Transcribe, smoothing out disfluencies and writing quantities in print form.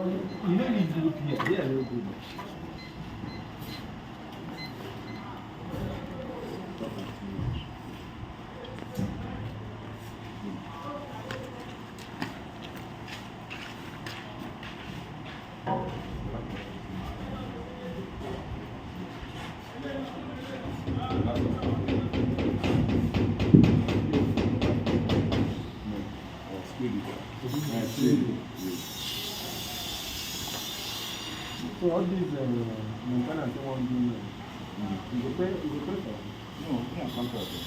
You don't need to look here. They are very good. So all these maintenance they want to do, you go pay for it. No, we can't contract it.